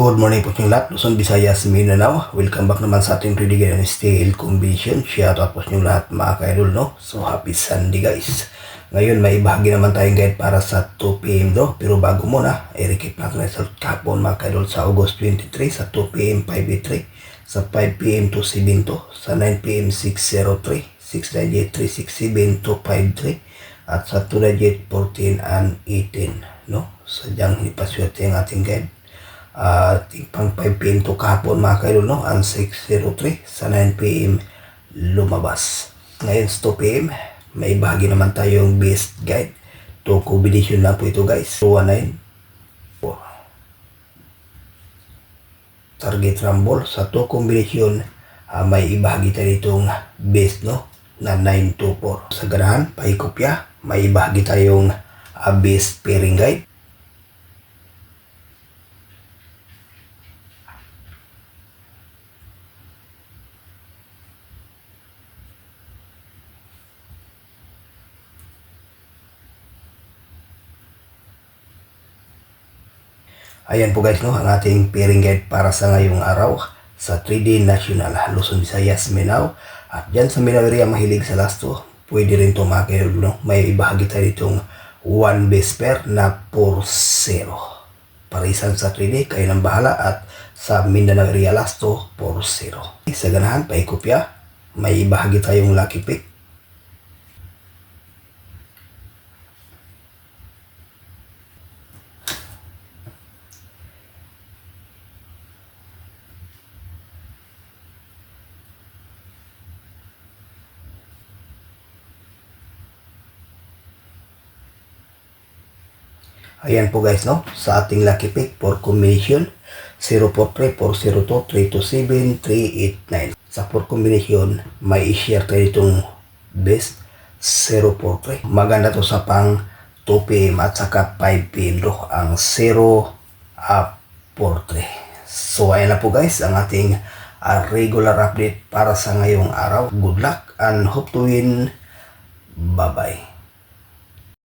Good morning po yung lahat, Luzon, Visayas, Mindanao. Welcome back naman sa ating trading and steel combination. Shout out po yung lahat mga ka-idol, no? So happy Sunday guys. Ngayon may ibahagi naman tayong guide para sa 2 PM do. Pero bago muna, i-recap natin sa kahapon mga ka-idol sa August 23 sa 2 PM 583, sa 5 PM 272, sa 9 PM 603, 698 367 253, at sa 298 14 and 18, no? Sadyang ipaswerte ang ating guide. Pang 5 PM to kahapon mga kaidol, no? Ang 603 sa 9 PM lumabas. Ngayon sa 2 PM may bahagi naman tayong best guide to combination na po ito guys. 219 target rumble sa 2 combination. May ibahagi tayo itong best, no, na 924 sa ganahan paikopya. May ibahagi tayong best pairing guide. Ayan po guys, no, ang ating pairing guide para sa ngayong araw sa 3D National Luzon, Visayas, Mindanao. At dyan sa Mindanao area mahilig sa lasto, pwede rin ito mga kayo, no? May ibahagi tayo itong 1 base pair na 4-0. Parisan sa 3D, kayo nang bahala. At sa Mindanao area lasto, 4-0. Sa ganahan, paikopya, may ibahagi tayong lucky pick. Ayan po guys, no, sa ating lucky pick for combination 043, 402, 327, 389. Sa 4 combination may i-share tayo itong best 043. Maganda to sa pang 2 PM at saka 5 PM do, ang 043. So ayan na po guys ang ating regular update para sa ngayong araw. Good luck and hope to win. Bye bye.